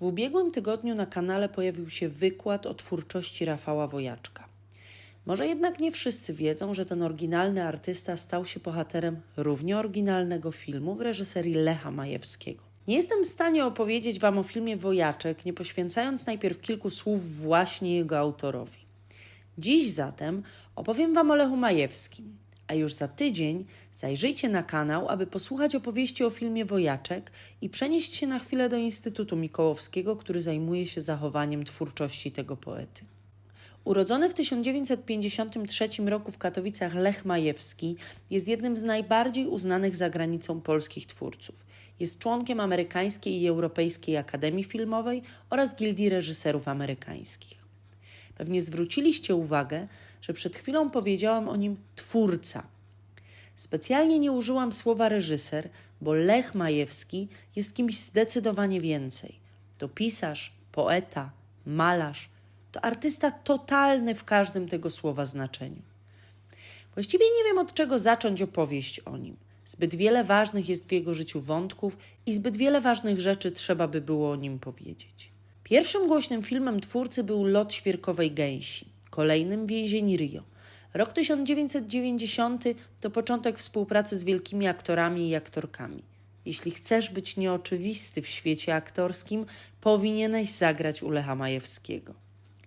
W ubiegłym tygodniu na kanale pojawił się wykład o twórczości Rafała Wojaczka. Może jednak nie wszyscy wiedzą, że ten oryginalny artysta stał się bohaterem równie oryginalnego filmu w reżyserii Lecha Majewskiego. Nie jestem w stanie opowiedzieć Wam o filmie Wojaczek, nie poświęcając najpierw kilku słów właśnie jego autorowi. Dziś zatem opowiem Wam o Lechu Majewskim, a już za tydzień zajrzyjcie na kanał, aby posłuchać opowieści o filmie Wojaczek i przenieść się na chwilę do Instytutu Mikołowskiego, który zajmuje się zachowaniem twórczości tego poety. Urodzony w 1953 roku w Katowicach Lech Majewski jest jednym z najbardziej uznanych za granicą polskich twórców. Jest członkiem Amerykańskiej i Europejskiej Akademii Filmowej oraz Gildii Reżyserów Amerykańskich. Pewnie zwróciliście uwagę, że przed chwilą powiedziałam o nim twórca. Specjalnie nie użyłam słowa reżyser, bo Lech Majewski jest kimś zdecydowanie więcej. To pisarz, poeta, malarz, to artysta totalny w każdym tego słowa znaczeniu. Właściwie nie wiem, od czego zacząć opowieść o nim. Zbyt wiele ważnych jest w jego życiu wątków i zbyt wiele ważnych rzeczy trzeba by było o nim powiedzieć. Pierwszym głośnym filmem twórcy był Lot świerkowej gęsi, kolejnym Więzień Rio. Rok 1990 to początek współpracy z wielkimi aktorami i aktorkami. Jeśli chcesz być nieoczywisty w świecie aktorskim, powinieneś zagrać u Lecha Majewskiego.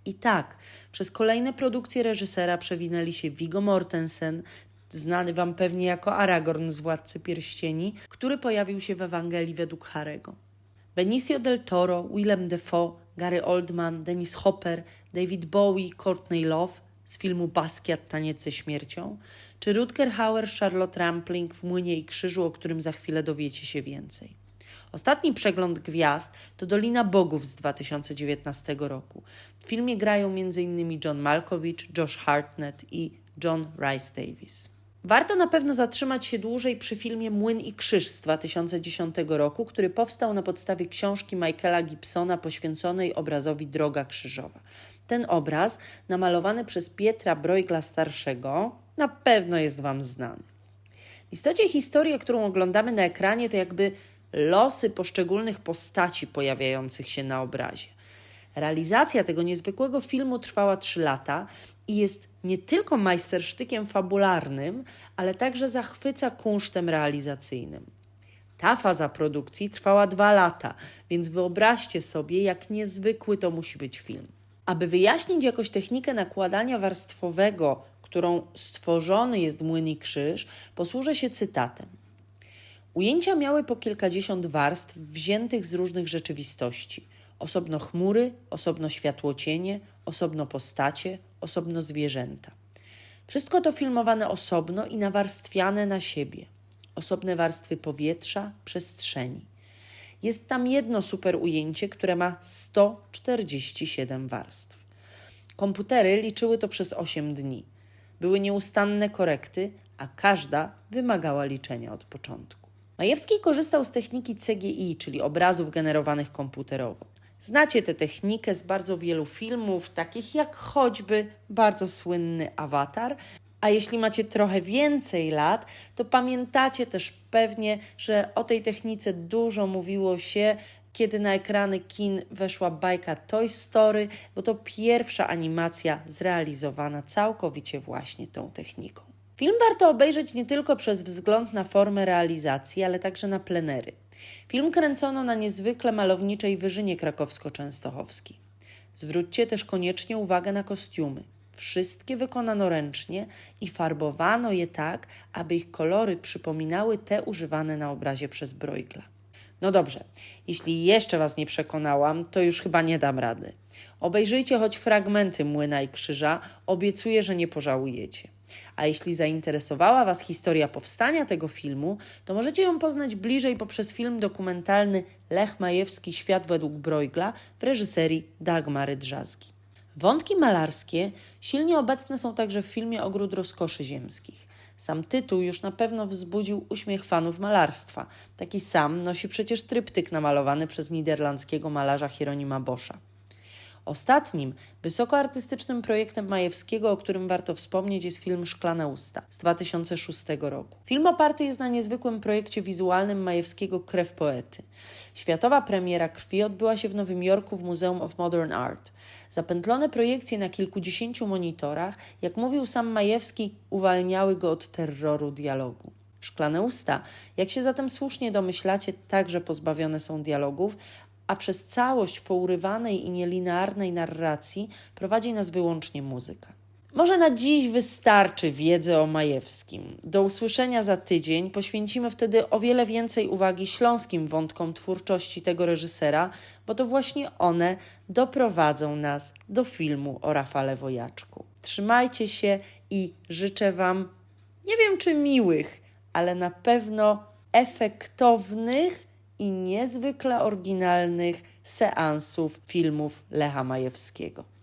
I tak, przez kolejne produkcje reżysera przewinęli się Viggo Mortensen, znany Wam pewnie jako Aragorn z Władcy Pierścieni, który pojawił się w Ewangelii według Harego. Benicio del Toro, Willem Dafoe, Gary Oldman, Dennis Hopper, David Bowie, Courtney Love z filmu Basquiat – Taniec ze śmiercią, czy Rutger Hauer, Charlotte Rampling w Młynie i Krzyżu, o którym za chwilę dowiecie się więcej. Ostatni przegląd gwiazd to Dolina Bogów z 2019 roku. W filmie grają m.in. John Malkovich, Josh Hartnett i John Rhys Davies. Warto na pewno zatrzymać się dłużej przy filmie Młyn i Krzyż z 2010 roku, który powstał na podstawie książki Michaela Gibsona poświęconej obrazowi Droga Krzyżowa. Ten obraz, namalowany przez Pietra Bruegela starszego, na pewno jest Wam znany. W istocie historia, którą oglądamy na ekranie, to jakby losy poszczególnych postaci pojawiających się na obrazie. Realizacja tego niezwykłego filmu trwała 3 lata i jest nie tylko majstersztykiem fabularnym, ale także zachwyca kunsztem realizacyjnym. Ta faza produkcji trwała 2 lata, więc wyobraźcie sobie, jak niezwykły to musi być film. Aby wyjaśnić jakoś technikę nakładania warstwowego, którą stworzony jest Młyn i Krzyż, posłużę się cytatem. Ujęcia miały po kilkadziesiąt warstw wziętych z różnych rzeczywistości. Osobno chmury, osobno światłocienie, osobno postacie, osobno zwierzęta. Wszystko to filmowane osobno i nawarstwiane na siebie. Osobne warstwy powietrza, przestrzeni. Jest tam jedno super ujęcie, które ma 147 warstw. Komputery liczyły to przez 8 dni. Były nieustanne korekty, a każda wymagała liczenia od początku. Majewski korzystał z techniki CGI, czyli obrazów generowanych komputerowo. Znacie tę technikę z bardzo wielu filmów, takich jak choćby bardzo słynny Awatar, a jeśli macie trochę więcej lat, to pamiętacie też pewnie, że o tej technice dużo mówiło się, kiedy na ekrany kin weszła bajka Toy Story, bo to pierwsza animacja zrealizowana całkowicie właśnie tą techniką. Film warto obejrzeć nie tylko przez wzgląd na formę realizacji, ale także na plenery. Film kręcono na niezwykle malowniczej Wyżynie Krakowsko-Częstochowskiej. Zwróćcie też koniecznie uwagę na kostiumy. Wszystkie wykonano ręcznie i farbowano je tak, aby ich kolory przypominały te używane na obrazie przez Bruegela. No dobrze, jeśli jeszcze Was nie przekonałam, to już chyba nie dam rady. Obejrzyjcie choć fragmenty Młyna i Krzyża, obiecuję, że nie pożałujecie. A jeśli zainteresowała Was historia powstania tego filmu, to możecie ją poznać bliżej poprzez film dokumentalny Lech Majewski – Świat według Bruegela w reżyserii Dagmary Drzazgi. Wątki malarskie silnie obecne są także w filmie Ogród rozkoszy ziemskich. Sam tytuł już na pewno wzbudził uśmiech fanów malarstwa. Taki sam nosi przecież tryptyk namalowany przez niderlandzkiego malarza Hieronima Boscha. Ostatnim, wysokoartystycznym projektem Majewskiego, o którym warto wspomnieć, jest film Szklane usta z 2006 roku. Film oparty jest na niezwykłym projekcie wizualnym Majewskiego Krew poety. Światowa premiera Krwi odbyła się w Nowym Jorku w Museum of Modern Art. Zapętlone projekcje na kilkudziesięciu monitorach, jak mówił sam Majewski, uwalniały go od terroru dialogu. Szklane usta, jak się zatem słusznie domyślacie, także pozbawione są dialogów, a przez całość pourywanej i nielinearnej narracji prowadzi nas wyłącznie muzyka. Może na dziś wystarczy wiedzy o Majewskim. Do usłyszenia za tydzień. Poświęcimy wtedy o wiele więcej uwagi śląskim wątkom twórczości tego reżysera, bo to właśnie one doprowadzą nas do filmu o Rafale Wojaczku. Trzymajcie się i życzę Wam, nie wiem czy miłych, ale na pewno efektownych i niezwykle oryginalnych seansów filmów Lecha Majewskiego.